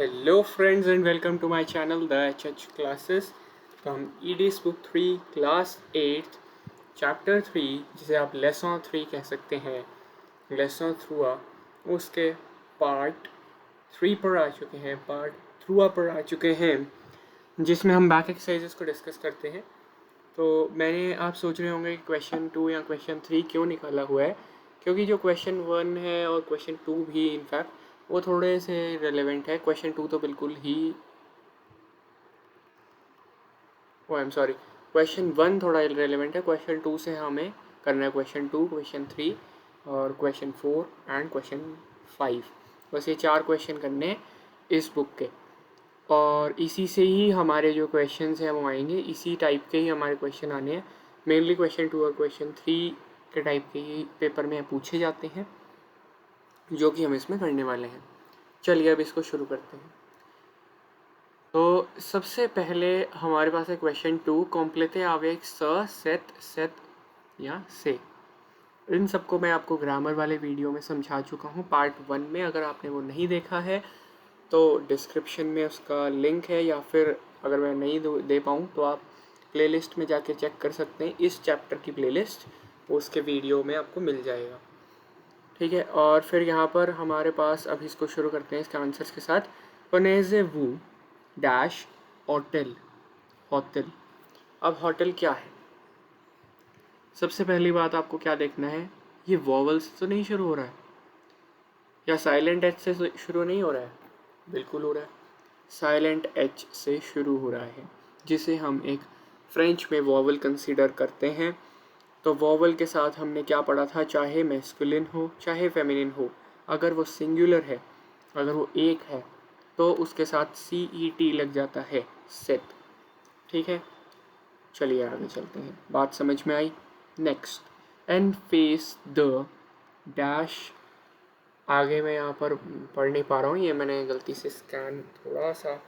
Hello friends and welcome to my channel the H classes. तो हम EDS book 3 class 8 chapter 3 जिसे आप lesson 3 कह सकते हैं, लेसन थ्रुआ, उसके पार्ट 3 पर आ चुके हैं, पार्ट थ्रुआ पर आ चुके हैं, जिसमें हम बैक एक्सरसाइजेस को डिस्कस करते हैं। तो मैंने आप सोच रहे होंगे कि क्वेश्चन 2 या क्वेश्चन 3 क्यों निकाला हुआ है, क्योंकि जो क्वेश्चन 1 है और क्वेश्चन 2 भी इनफैक्ट वो थोड़े से रेलेवेंट है। क्वेश्चन 2 तो बिल्कुल ही आई एम सॉरी, क्वेश्चन 1 थोड़ा रेलेवेंट है, क्वेश्चन 2 से हमें करना है क्वेश्चन 2, क्वेश्चन 3 और क्वेश्चन 4 एंड क्वेश्चन 5। बस ये 4 क्वेश्चन करने हैं इस बुक के, और इसी से ही हमारे जो क्वेश्चंस हैं वो आएंगे, इसी टाइप के ही हमारे क्वेश्चन आने हैं। मेनली क्वेश्चन 2 और क्वेश्चन 3 के टाइप के ही पेपर में पूछे जाते हैं, जो कि हम इसमें करने वाले हैं। चलिए अब इसको शुरू करते हैं। तो सबसे पहले हमारे पास है क्वेश्चन 2, कॉम्प्लेटे आवेग स, सेट, सेट या से। इन सबको मैं आपको ग्रामर वाले वीडियो में समझा चुका हूँ पार्ट 1 में। अगर आपने वो नहीं देखा है तो डिस्क्रिप्शन में उसका लिंक है, या फिर अगर मैं नहीं दे पाऊँ तो आप प्लेलिस्ट में जाके चेक कर सकते हैं। इस चैप्टर की प्लेलिस्ट उसके वीडियो में आपको मिल जाएगा, ठीक है। और फिर यहाँ पर हमारे पास, अभी इसको शुरू करते हैं इसके आंसर्स के साथ। पनेजे वू डैश होटल, होटल। अब होटल क्या है? सबसे पहली बात आपको क्या देखना है, ये वॉवल से तो नहीं शुरू हो रहा है, या साइलेंट एच से शुरू नहीं हो रहा है? बिल्कुल हो रहा है, साइलेंट एच से शुरू हो रहा है, जिसे हम एक फ्रेंच में वॉवल कंसीडर करते हैं। तो वॉवल के साथ हमने क्या पढ़ा था, चाहे मैस्कुलिन हो चाहे फेमिनिन हो, अगर वो सिंगुलर है, अगर वो एक है, तो उसके साथ CET लग जाता है, सेट, ठीक है। चलिए आगे चलते हैं, बात समझ में आई। नेक्स्ट, एंड फेस द डैश। आगे मैं यहाँ पर पढ़ नहीं पा रहा हूँ, ये मैंने गलती से स्कैन थोड़ा सा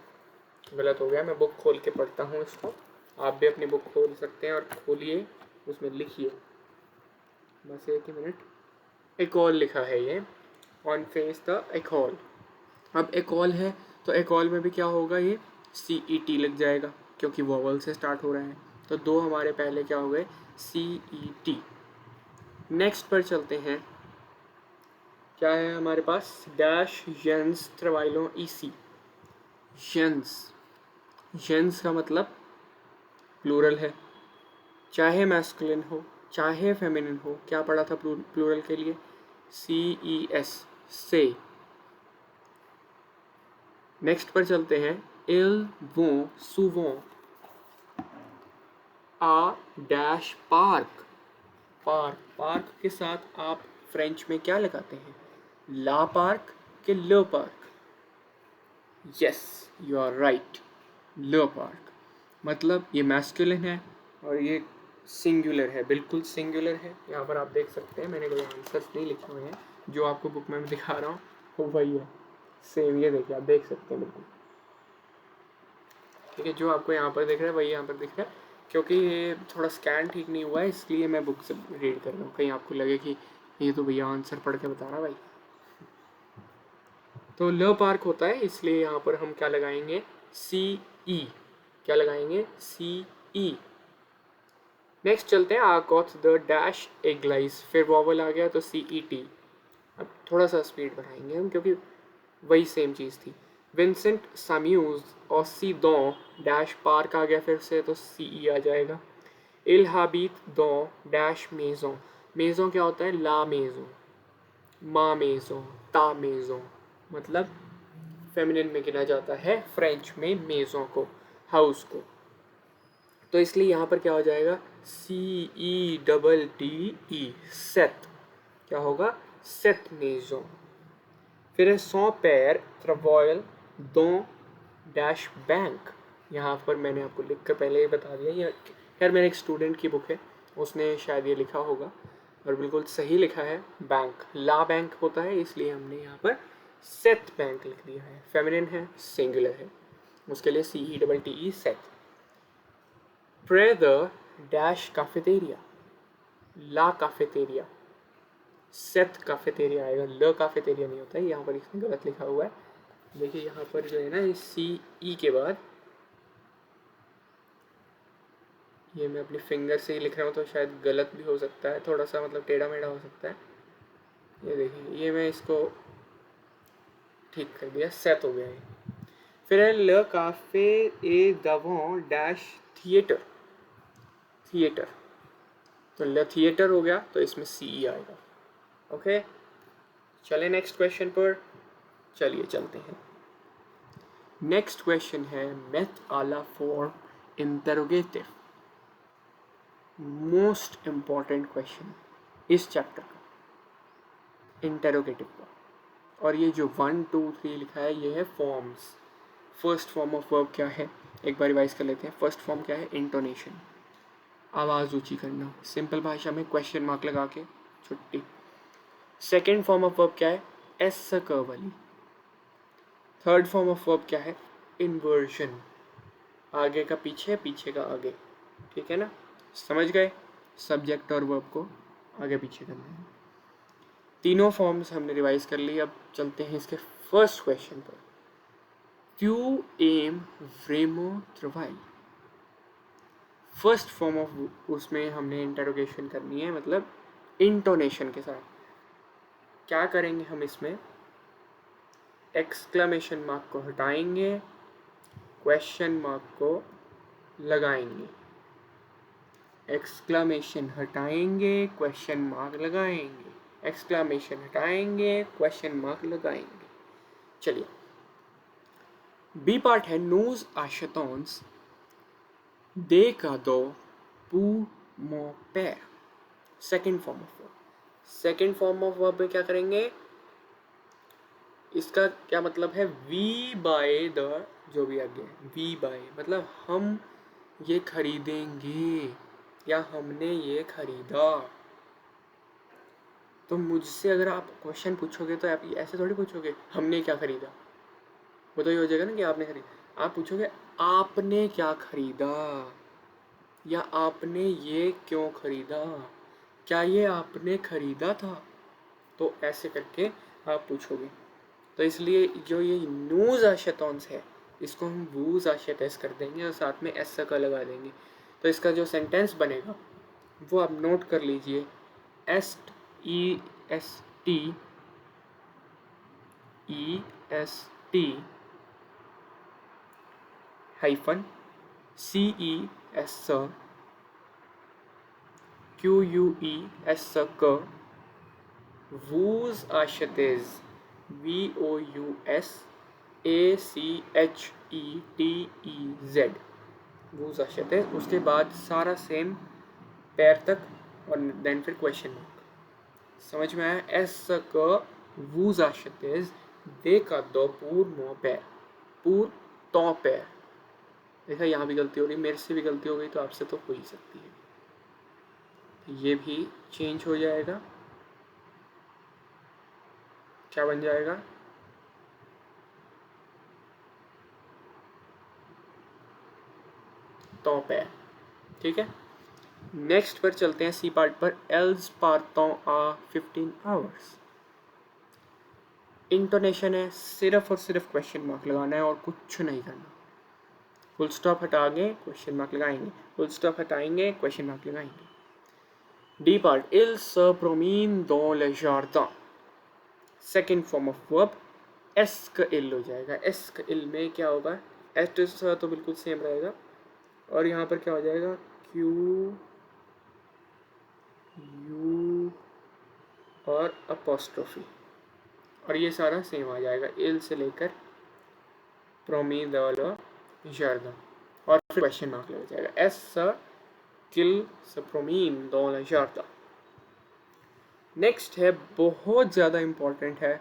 गलत हो गया। मैं बुक खोल के पढ़ता हूँ इसको, आप भी अपनी बुक खोल सकते हैं और खोलिए, उसमें लिखिए, बस एक ही मिनट। एकॉल लिखा है ये, ऑन फेस द एकॉल। अब एकॉल है तो एकॉल में भी क्या होगा, ये CET लग जाएगा, क्योंकि वॉवल से स्टार्ट हो रहा है। तो दो हमारे पहले क्या हो गए, CET। नेक्स्ट पर चलते हैं, क्या है हमारे पास, डैश यंस ट्रवाइलो EC। यंस, यंस का मतलब प्लूरल है, चाहे मैस्कुलिन हो चाहे फेमिनिन हो। क्या पढ़ा था प्लूरल के लिए, CES, से। नेक्स्ट पर चलते हैं, इल वो सुवो आ डैश पार्क। पार्क, पार्क के साथ आप फ्रेंच में क्या लगाते हैं, ला पार्क के लो पार्क? यस, यू आर राइट, लो पार्क। मतलब ये मैस्कुलिन है और ये सिंगुलर है, बिल्कुल सिंगुलर है। यहाँ पर आप देख सकते हैं, मैंने कोई आंसर्स नहीं लिखे हुए हैं, जो आपको बुक में दिखा रहा हूँ वो वही है, सेम। ये देखिए, आप देख सकते हैं बिल्कुल, ठीक है। जो आपको यहाँ पर दिख रहा है वही यहाँ पर दिख रहा है, क्योंकि ये थोड़ा स्कैन ठीक नहीं हुआ है, इसलिए मैं बुक से रीड कर रहा हूँ, कहीं आपको लगे कि ये तो भैया आंसर पढ़ के बता रहा भाई। तो ल पार्क होता है, इसलिए यहाँ पर हम क्या लगाएंगे, CE। क्या लगाएंगे, CE। नेक्स्ट चलते हैं, आकॉथ द डैश एग्लाइस। फिर वॉवल आ गया तो CET। अब थोड़ा सा स्पीड बढ़ाएंगे हम, क्योंकि वही सेम चीज़ थी। विंसेंट साम्यूज और सी दो डैश पार्क आ गया फिर से, तो CE आ जाएगा। इल हाबित दो डैश मेजों। मेजों क्या होता है, ला मेजों, मा मेजों, ता मेजों, मतलब फेमिनिन में गिना जाता है फ्रेंच में मेजों को, हाउस को। तो इसलिए यहाँ पर क्या हो जाएगा, CETTE, सेट। क्या होगा, सेट मेजों। फिर है सौ पैर ट्रवॉयल दो डैश बैंक। यहाँ पर मैंने आपको लिख कर पहले ही बता दिया, ये खैर मेरे एक स्टूडेंट की बुक है, उसने शायद ये लिखा होगा और बिल्कुल सही लिखा है। बैंक, ला बैंक होता है, इसलिए हमने यहाँ पर सेट बैंक लिख दिया है। फेमिनिन है, सिंगुलर है, उसके लिए CETTE, सेट। प्रे द डैश कैफेटेरिया, ला कैफेटेरिया, सेट कैफेटेरिया आएगा, ल कैफेटेरिया नहीं होता है, यहाँ पर इसमें गलत लिखा हुआ है। देखिए यहाँ पर जो है ना, इस सी ई के बाद, ये मैं अपनी फिंगर से ही लिख रहा हूँ तो शायद गलत भी हो सकता है, थोड़ा सा मतलब टेढ़ा मेढ़ा हो सकता है। ये देखिए, ये मैं इसको ठीक कर दिया, सेट हो गया है। फिर है ल काफे ए दवों डैश थिएटर, थिएटर, तो ल थिएटर हो गया, तो इसमें सी ई आएगा। ओके, चले नेक्स्ट क्वेश्चन पर, चलिए चलते हैं। नेक्स्ट क्वेश्चन है मेथ आला for interrogative, most important question इस चैप्टर का, इंटरोगेटिव का। और ये जो 1 2 3 लिखा है, ये है forms. First form of verb क्या है, एक बार रिवाइज कर लेते हैं। फर्स्ट फॉर्म क्या है, इंटोनेशन, आवाज़ ऊंची करना, सिंपल भाषा में क्वेश्चन मार्क लगा के छुट्टी। सेकेंड फॉर्म ऑफ वर्ब क्या है, एस क वाली। थर्ड फॉर्म ऑफ वर्ब क्या है, इन्वर्जन, आगे का पीछे, पीछे का आगे, ठीक है ना, समझ गए, सब्जेक्ट और वर्ब को आगे पीछे करना है। तीनों फॉर्म्स हमने रिवाइज कर ली। अब चलते हैं इसके फर्स्ट क्वेश्चन पर। क्यू एम व्रेमो त्रुवाइल, फर्स्ट फॉर्म ऑफ, उसमें हमने इंटरोगेशन करनी है, मतलब इंटोनेशन के साथ। क्या करेंगे हम इसमें, एक्सक्लेमेशन मार्क को हटाएंगे, क्वेश्चन मार्क को लगाएंगे, एक्सक्लेमेशन हटाएंगे, क्वेश्चन मार्क लगाएंगे, एक्सक्लेमेशन हटाएंगे, क्वेश्चन मार्क लगाएंगे। चलिए, बी पार्ट है नोज आशतोन्स दे का दो पू मो पैर, second form of verb. Second form of verb में क्या करेंगे, इसका क्या मतलब है, वी बाय द, जो भी आगे है वी बाय, मतलब हम ये खरीदेंगे या हमने ये खरीदा। तो मुझसे अगर आप क्वेश्चन पूछोगे तो आप ऐसे थोड़ी पूछोगे हमने क्या खरीदा, वो तो ये हो जाएगा ना कि आपने खरीदा। आप पूछोगे आपने क्या खरीदा, या आपने ये क्यों खरीदा, क्या ये आपने खरीदा था, तो ऐसे करके आप पूछोगे। तो इसलिए जो ये नूज आशतौंस है, इसको हम वूज आशतस कर देंगे और साथ में एस का लगा देंगे। तो इसका जो सेंटेंस बनेगा वो आप नोट कर लीजिए, एस्ट E S T hyphen C E S Q U E S क वूज आशतेज V O U S A C H E T E Z, वूज आशतेज। उसके बाद सारा सेम पैर तक और देन फिर क्वेश्चन मार्क। समझ में आया, एस क वूज आशतेज दे का दो पूर मो पैर, पूर तो पैर। देखा, यहाँ भी गलती हो रही, मेरे से भी गलती हो गई तो आपसे तो हो ही सकती है। ये भी चेंज हो जाएगा, क्या बन जाएगा, तो पैर, ठीक है। नेक्स्ट पर चलते हैं, सी पार्ट पर। एल्स पार्टों आ 15 आवर्स, इंटोनेशन है, सिर्फ और सिर्फ क्वेश्चन मार्क लगाना है और कुछ नहीं करना। फुल स्टॉप हटाएंगे, क्वेश्चन मार्क लगाएंगे, फुल स्टॉप हटाएंगे, क्वेश्चन मार्क लगाएंगे। डी पार्ट, इल स प्रोमीन दो ले जार्दा, सेकेंड फॉर्म ऑफ वर्ब, एस का इल हो जाएगा। एस का इल में क्या होगा, एस तो बिल्कुल सेम रहेगा, और यहाँ पर क्या हो जाएगा, क्यू यू और अपोस्ट्रोफी, और ये सारा सेम आ जाएगा, इल से लेकर प्रोमीन दो जार्दा, और फिर क्वेश्चन मार्क लग जाएगा, एस किल सप्रोमीन दो ले जार्दा। नेक्स्ट है, बहुत ज़्यादा इम्पॉर्टेंट है,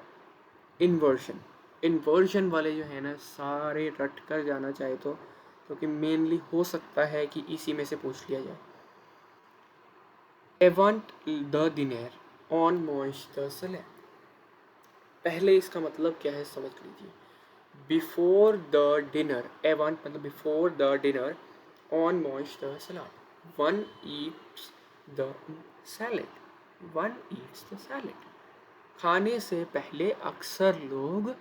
इन्वर्जन। इन्वर्जन वाले जो है ना, सारे रट कर जाना चाहे तो, क्योंकि मेनली हो सकता है कि इसी में से पूछ लिया जाए। एवंट द डिनर ऑन मॉइश द सैलेड, पहले इसका मतलब क्या है समझ लीजिए। बिफोर द डिनर, एवंट मतलब बिफोर द डिनर, ऑन मॉइश द सलाद, one eats the salad, one eats the salad, खाने से पहले अक्सर लोग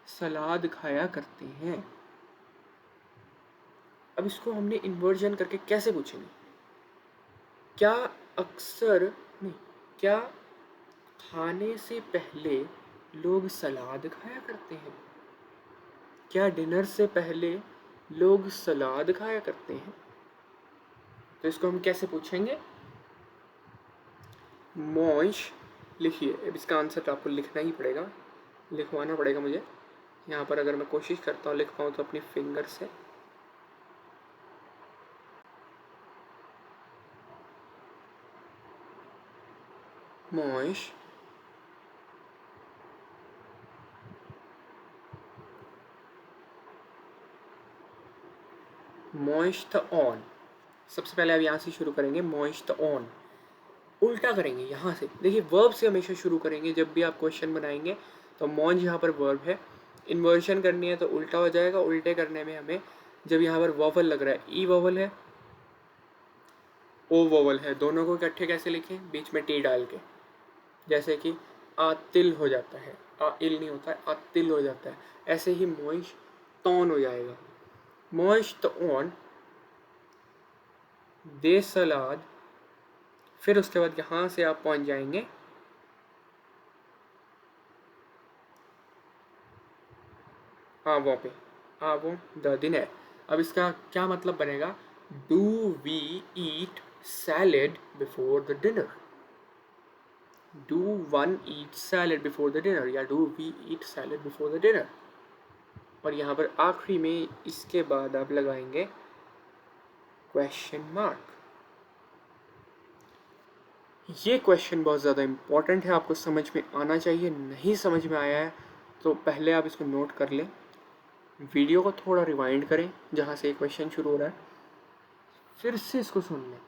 सलाद खाया करते हैं। अब इसको हमने इन्वर्जन करके कैसे पूछेंगे? क्या अक्सर नहीं, क्या खाने से पहले लोग सलाद खाया करते हैं? क्या डिनर से पहले लोग सलाद खाया करते हैं? तो इसको हम कैसे पूछेंगे? मॉइश लिखिए। अब इसका आंसर तो आपको लिखना ही पड़ेगा, लिखवाना पड़ेगा मुझे। यहाँ पर अगर मैं कोशिश करता हूँ लिख पाऊँ तो अपनी फिंगर से। मॉइश मॉइश द ऑन। सबसे पहले अब यहाँ से शुरू करेंगे, मॉइश द ऑन। उल्टा करेंगे यहाँ से, देखिए वर्ब से हमेशा शुरू करेंगे जब भी आप क्वेश्चन बनाएंगे। तो मॉन्ज यहाँ पर वर्ब है, इन्वर्शन करनी है तो उल्टा हो जाएगा। उल्टे करने में हमें, जब यहाँ पर वॉवल लग रहा है, ई वॉवल है, ओ वॉवल है, दोनों को इकट्ठे कैसे लिखें? बीच में टी डाल के, जैसे कि आतिल हो जाता है, आ इल नहीं होता है, आतिल हो जाता है। ऐसे ही मॉइश टॉन हो जाएगा, मॉइश ऑन दे सलाद। फिर उसके बाद यहाँ से आप पहुँच जाएंगे वो पे, वो द डिनर। अब इसका क्या मतलब बनेगा? Do we eat salad before the dinner? Do one eat salad before the dinner, या do we eat salad before the dinner. और यहाँ पर आखिरी में इसके बाद आप लगाएंगे क्वेश्चन मार्क। ये क्वेश्चन बहुत ज़्यादा इम्पॉर्टेंट है, आपको समझ में आना चाहिए। नहीं समझ में आया है तो पहले आप इसको नोट कर लें, वीडियो को थोड़ा रिवाइंड करें जहाँ से क्वेश्चन शुरू हो रहा है, फिर से इसको सुन लें,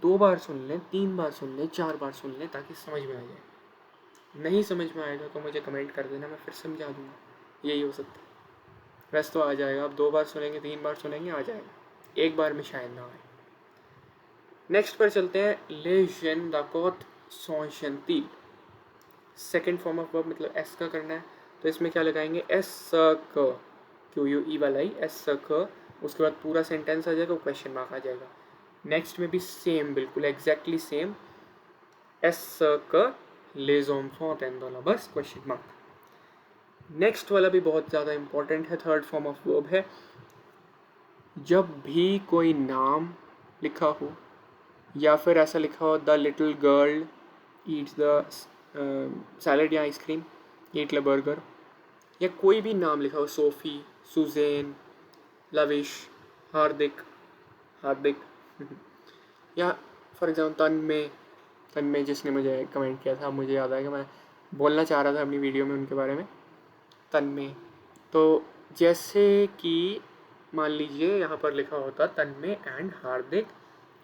2 बार सुन लें, 3 बार सुन लें, 4 बार सुन लें, ताकि समझ में आ जाए। नहीं समझ में आएगा तो मुझे कमेंट कर देना, मैं फिर समझा दूँगा, यही हो सकता है। वैसे तो आ जाएगा, आप 2 बार सुनेंगे, 3 बार सुनेंगे, आ जाएगा, एक बार में शायद ना आए। नेक्स्ट पर चलते हैं, लेजन दाकोत सोशंती। सेकेंड फॉर्म ऑफ वर्ब, मतलब एस का करना है तो इसमें क्या लगाएंगे? एस क, क्यू यू ई वाला ही, एस क। उसके बाद पूरा सेंटेंस आ जाएगा, क्वेश्चन मार्क आ जाएगा। नेक्स्ट में भी सेम, बिल्कुल एग्जैक्टली सेम, एस क les enfants dans बस क्वेश्चन मार्क। नेक्स्ट वाला भी बहुत ज़्यादा इंपॉर्टेंट है, थर्ड फॉर्म ऑफ वर्ब है, जब भी कोई नाम लिखा हो या फिर ऐसा लिखा हो the little girl eats the salad या आइसक्रीम, ईट द बर्गर, या कोई भी नाम लिखा हो, सोफ़ी, सुजैन, लविश, हार्दिक, हार्दिक या फॉर एग्जाम्पल तन्मय जिसने मुझे कमेंट किया था, मुझे याद आया कि मैं बोलना चाह रहा था अपनी वीडियो में उनके बारे में, तन्मय। तो जैसे कि मान लीजिए यहाँ पर लिखा होता Tanmay and Hardik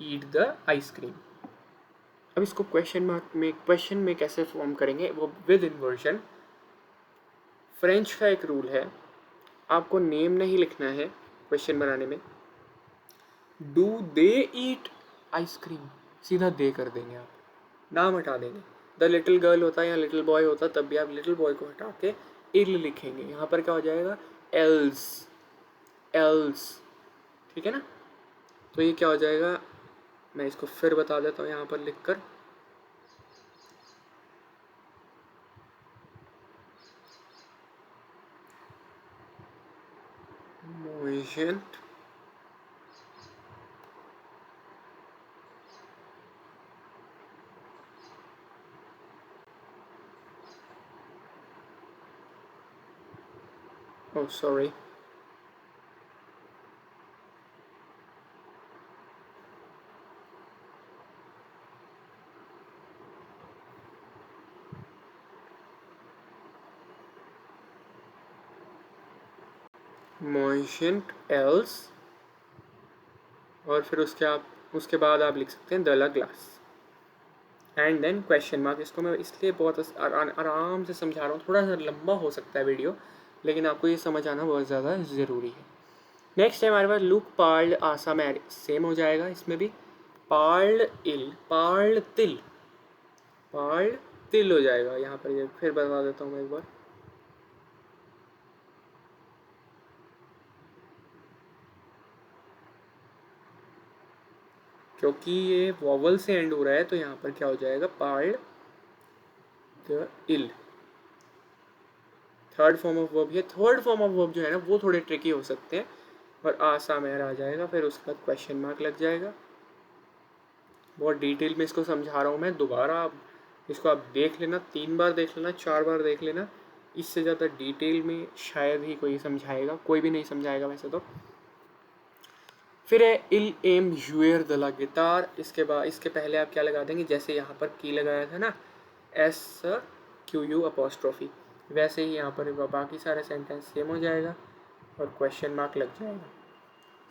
eat the ice cream. अब इसको क्वेश्चन में कैसे फॉर्म करेंगे? वो विद इन्वर्जन। फ्रेंच का एक रूल है, आपको नेम नहीं लिखना है क्वेश्चन बनाने में। डू दे ईट आइसक्रीम, सीधा दे कर देंगे, आप नाम हटा देंगे। द लिटिल गर्ल होता है या लिटिल बॉय होता तब भी आप लिटिल बॉय को हटा के इल लिखेंगे। यहाँ पर क्या हो जाएगा? एल्स, एल्स, ठीक है ना? तो ये क्या हो जाएगा, मैं इसको फिर बता देता हूँ यहाँ पर लिखकर। मोशन oh sorry, मोशंट एल्स, और फिर उसके बाद आप लिख सकते हैं द ला ग्लास एंड देन क्वेश्चन मार्क। इसको मैं इसलिए बहुत आराम से समझा रहा हूँ, थोड़ा सा लंबा हो सकता है वीडियो, लेकिन आपको ये समझ आना बहुत ज़्यादा ज़रूरी है। नेक्स्ट है हमारे पास लुक पार्ल्ड आसा मैर, सेम हो जाएगा इसमें भी, पार्ल्ड इल, पार्ल्ड तिल, पार्ल्ड तिल हो जाएगा। यहाँ पर ये फिर बता देता हूँ मैं एक बार, क्योंकि ये वॉवल से एंड हो रहा है तो यहाँ पर क्या हो जाएगा, पार्ड द इल। थर्ड फॉर्म ऑफ वर्ब, ये थर्ड फॉर्म ऑफ वर्ब जो है ना वो थोड़े ट्रिकी हो सकते हैं, और आसा मेहर आ जाएगा, फिर उसके बाद क्वेश्चन मार्क लग जाएगा। बहुत डिटेल में इसको समझा रहा हूँ मैं, दोबारा आप इसको आप देख लेना, 3 बार देख लेना, 4 बार देख लेना, इससे ज़्यादा डिटेल में शायद ही कोई समझाएगा, कोई भी नहीं समझाएगा वैसे तो। फिर है इल एम यूर द ला गिटार, इसके बाद इसके पहले आप क्या लगा देंगे, जैसे यहाँ पर की लगाया था ना एस क्यू यू अपोस्ट्रोफी, वैसे ही यहाँ पर बाकी सारे सेंटेंस सेम हो जाएगा और क्वेश्चन मार्क लग जाएगा।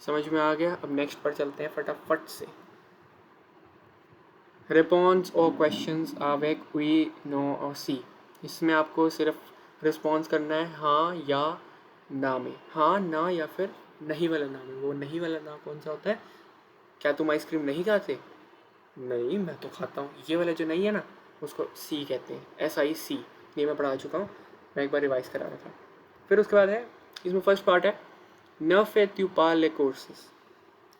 समझ में आ गया। अब नेक्स्ट पर चलते हैं फटाफट से। रिस्पॉन्स और क्वेश्चंस avec oui नो और सी, इसमें आपको सिर्फ रिस्पॉन्स करना है हाँ या ना में, हाँ ना या फिर नहीं वाला ना में। वो नहीं वाला ना कौन सा होता है, क्या तुम आइसक्रीम नहीं खाते, नहीं मैं तो खाता हूँ, ये वाला जो नहीं है ना उसको सी कहते हैं, SIC। ये मैं पढ़ा चुका हूँ, मैं एक बार रिवाइज करा रहा था। फिर उसके बाद है, इसमें फर्स्ट पार्ट है न फे त्यू पा ले कोर्सेस,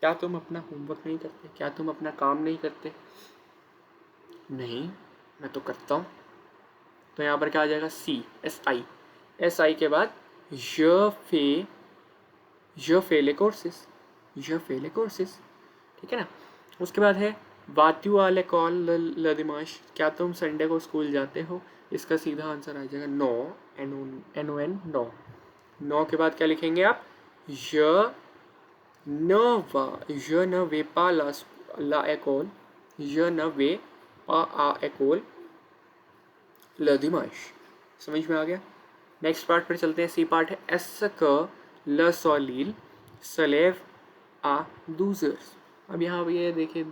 क्या तुम अपना होमवर्क नहीं करते, क्या तुम अपना काम नहीं करते, नहीं मैं तो करता हूँ। तो यहाँ पर क्या आ जाएगा, SI के बाद je fais les courses, ठीक है ना। उसके बाद है वात्यु वाले कॉल लदिमाश, क्या तुम संडे को स्कूल जाते हो, इसका सीधा आंसर आ जाएगा नो, NON नो। नो के बाद क्या लिखेंगे आप, je ne vais pas la école, je ne vais pas à école le dimanche। समझ में आ गया। नेक्स्ट पार्ट पर चलते हैं, सी पार्ट है एस क ल सोलील सलेव आ दूजर्स। अब यहाँ ये देखिए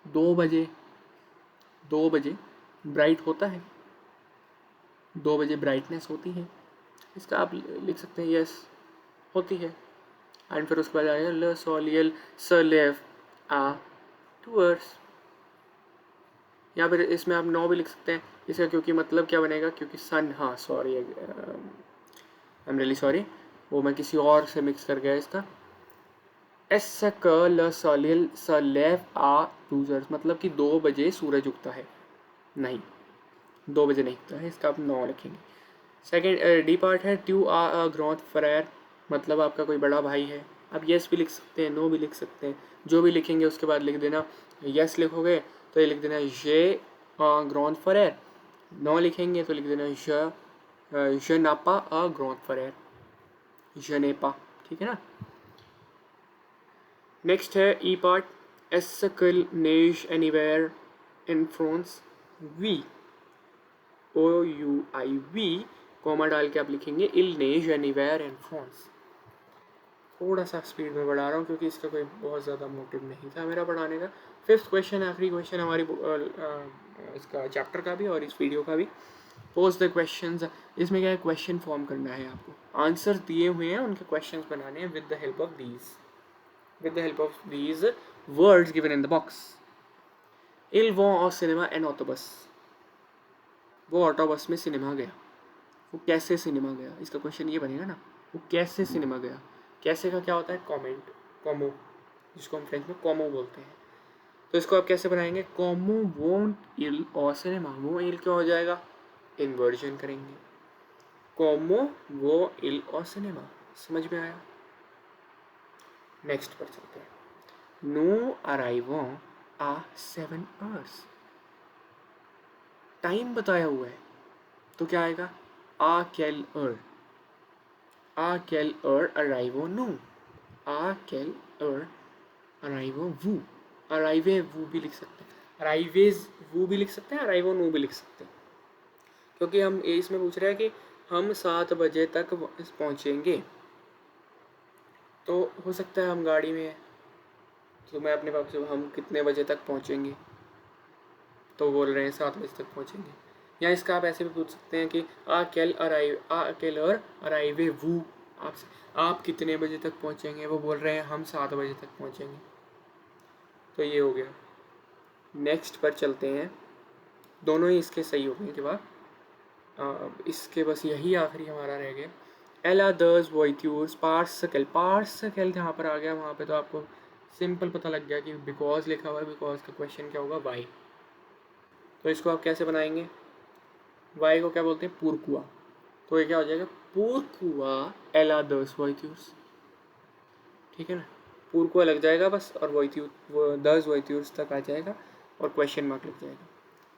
2 बजे ब्राइट होता है, 2 बजे ब्राइटनेस होती है, इसका आप लिख सकते हैं यस होती है। एंड फिर उसके बाद आएगा ल सोलियल सलेव आ टूअर्स, या फिर इसमें आप 9 भी लिख सकते हैं इसका, क्योंकि मतलब क्या बनेगा, क्योंकि सन, हाँ sorry I am really sorry, वो मैं किसी और से मिक्स कर गया इसका। एस क ल सलिल सलेव आ टूजर्स, मतलब कि 2 बजे सूरज उगता है, नहीं 2 बजे नहीं उगता है, इसका आप 9 लिखेंगे। सेकेंड डी पार्ट है ट्यू आ ग्रॉथ फ्रैर, मतलब आपका कोई बड़ा भाई है, आप यस भी लिख सकते हैं, नो भी लिख सकते हैं, जो भी लिखेंगे उसके बाद लिख देना, यस लिखोगे तो ये लिख देना ये ग्रॉथ फ्रैर, नो लिखेंगे तो लिख देना je n'ai pas un grand frère, je n'ai pas, ठीक है ना। नेक्स्ट है E part, est-ce qu'il neige anywhere in France, वी OUIV कॉमा डाल के आप लिखेंगे il neige anywhere in France। थोड़ा सा स्पीड में बढ़ा रहा हूँ क्योंकि इसका कोई बहुत ज़्यादा मोटिव नहीं था मेरा पढ़ाने का। फिफ्थ क्वेश्चन, आखिरी क्वेश्चन हमारी इसका चैप्टर का भी और इस वीडियो का भी। पोस्ट द क्वेश्चंस, इसमें क्या है, क्वेश्चन फॉर्म करना है आपको, आंसर दिए हुए हैं उनके क्वेश्चंस बनाने हैं with the help of these words given in the box. इल वो और सिनेमा एन ऑटोबस, वो ऑटोबस में सिनेमा गया, वो कैसे सिनेमा गया, इसका क्वेश्चन ये बनेगा ना, वो कैसे सिनेमा गया। कैसे का क्या होता है, कॉमो, जिसको हम फ्रेंच में कॉमो बोलते हैं। तो इसको आप कैसे बनाएंगे, कॉमो वोंट इल और सिनेमा, वो इल क्या हो जाएगा, इन्वर्जन करेंगे, कॉमो वो इल और सिनेमा। समझ में आया। नेक्स्ट पर चलते हैं, नो अराइवो आ 7 hours, टाइम बताया हुआ है तो क्या आएगा, आ कैल अराइवो नो, आ कैल अराइवो वू, अराइवे वू भी लिख सकते हैं, अराइवेज वू भी लिख सकते हैं, अराइवो नो भी लिख सकते हैं, क्योंकि हम इसमें पूछ रहे हैं कि हम 7 बजे तक पहुँचेंगे, तो हो सकता है हम गाड़ी में हैं, तो मैं अपने पाप से हम कितने बजे तक पहुँचेंगे, तो बोल रहे हैं 7 बजे तक पहुँचेंगे। या इसका आप ऐसे भी पूछ सकते हैं कि आ कैल अराइवे वू, आपसे आप कितने बजे तक पहुँचेंगे, वो बोल रहे हैं हम 7 बजे तक पहुँचेंगे। तो ये हो गया। नेक्स्ट पर चलते हैं, दोनों ही इसके सही हो गए जवाब। इसके बस यही आखिरी हमारा रह गया। एला दस वोइट्यूर्स पार्सकल, जहाँ पर आ गया वहाँ पे तो आपको सिंपल पता लग गया कि बिकॉज लिखा हुआ है, बिकॉज का क्वेश्चन क्या होगा, वाई। तो इसको आप कैसे बनाएंगे, वाई को क्या बोलते हैं, पूर्कुआ। तो ये क्या हो जाएगा, पूर्कुआ एला दस वोइट्यूस, ठीक है ना, पूर्कुआ लग जाएगा बस, और वोइट्यूस वो दस वोइट्यूस तक आ जाएगा और क्वेश्चन मार्क लग जाएगा।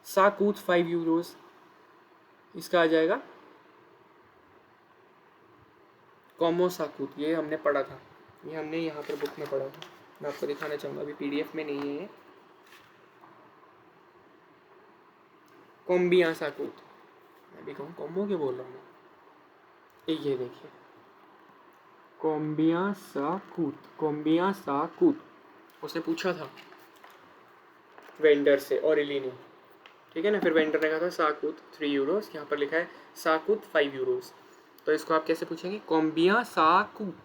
साकूत 5 यूरोज, इसका आ जाएगा कॉमो साकूत, ये हमने पढ़ा था, ये हमने यहाँ पर बुक में पढ़ा था, मैं आपको दिखाना चाहूँगा, अभी पीडीएफ में नहीं है। कॉम्बिया साकूत, मैं भी कहूँ कॉम्बो क्यों बोल रहा हूँ मैं, ये देखिए कॉम्बिया साकूत, कॉम्बिया साकूत, उसने पूछा था वेंडर से और इली ने, ठीक है ना, फिर वेंडर ने कहा था साकूत 3 यूरोस, यहाँ पर लिखा है साकूत 5 यूरोस। तो इसको आप कैसे पूछेंगे, कॉम्बिया साकूत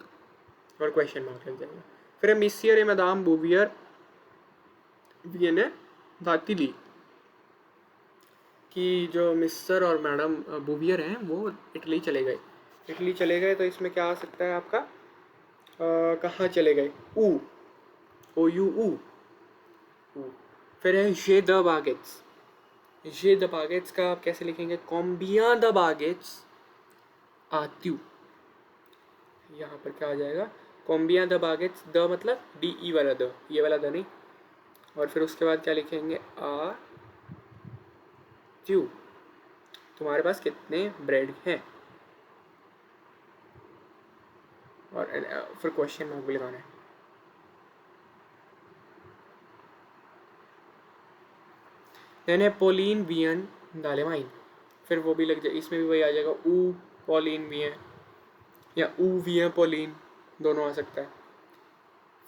और क्वेश्चन मार्क लग जाएगा। फिर है मिसियर ए मैदाम बूवियर वियने दातिली, कि जो मिस्टर और मैडम बूवियर हैं वो इटली चले गए, इटली चले गए, तो इसमें क्या आ सकता है आपका, कहाँ चले गए, ऊ, ओ यू ऊ, फिर है ये द बागेट्स, ये द बागेट्स का आप कैसे लिखेंगे, कॉम्बिया द बागेट्स आत्यू, यहाँ पर क्या आ जाएगा, कॉम्बिया द बागेट्स, द मतलब डी ई वाला द, ये वाला द नहीं, और फिर उसके बाद क्या लिखेंगे, आ त्यू, तुम्हारे पास कितने ब्रेड हैं, और फिर क्वेश्चन मार्क भी लगाना है। देन पोलिन वियन दालेमाइन, फिर वो भी लग जाए, इसमें भी वही आ जाएगा, ऊ पोलिन वियन या ऊ वियन पोलिन, दोनों आ सकता है।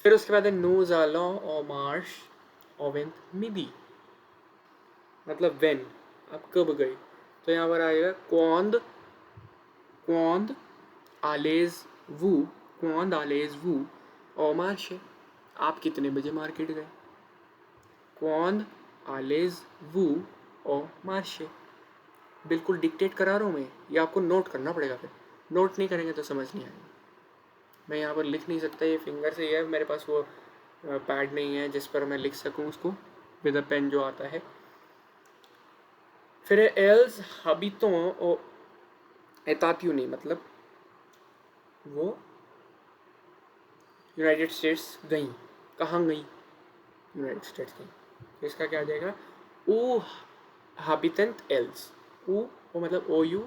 फिर उसके बाद है नो जालो और मार्श ओवेंट मिदी, मतलब वेन, आप कब गए, तो यहाँ पर आएगा क्वांद, क्वांद आलेज वू, क्वांद आलेज वू और मार्शे, आप कितने बजे मार्केट गए, क्वांद आलेज वू और मार्शे। बिल्कुल डिक्टेट करा रहा हूँ मैं, ये आपको नोट करना पड़ेगा, फिर नोट नहीं करेंगे तो समझ नहीं आएगा। मैं यहाँ पर लिख नहीं सकता, ये फिंगर से ही है, मेरे पास वो पैड नहीं है जिस पर मैं लिख सकूँ उसको विद अ पेन जो आता है। फिर एल्स हबीतों और एतात्यूनी, मतलब वो यूनाइटेड स्टेट्स गई, कहाँ गई, यूनाइटेड स्टेट्स गई, तो इसका क्या आ जाएगा, ओ हाबिटेंट एल्स, ओ मतलब ओ यू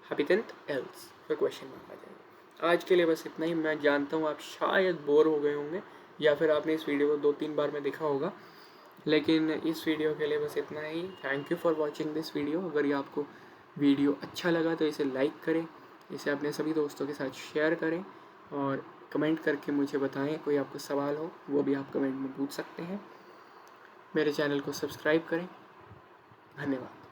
हाबिटेंट एल्स, फिर क्वेश्चन मार्क आ जाएगा। आज के लिए बस इतना ही। मैं जानता हूँ आप शायद बोर हो गए होंगे, या फिर आपने इस वीडियो को 2-3 बार में देखा होगा, लेकिन इस वीडियो के लिए बस इतना ही। Thank you for watching this video. अगर ये आपको वीडियो अच्छा लगा तो इसे लाइक करें, इसे अपने सभी दोस्तों के साथ शेयर करें, और कमेंट करके मुझे बताएं, कोई आपको सवाल हो वो भी आप कमेंट में पूछ सकते हैं। मेरे चैनल को सब्सक्राइब करें। धन्यवाद।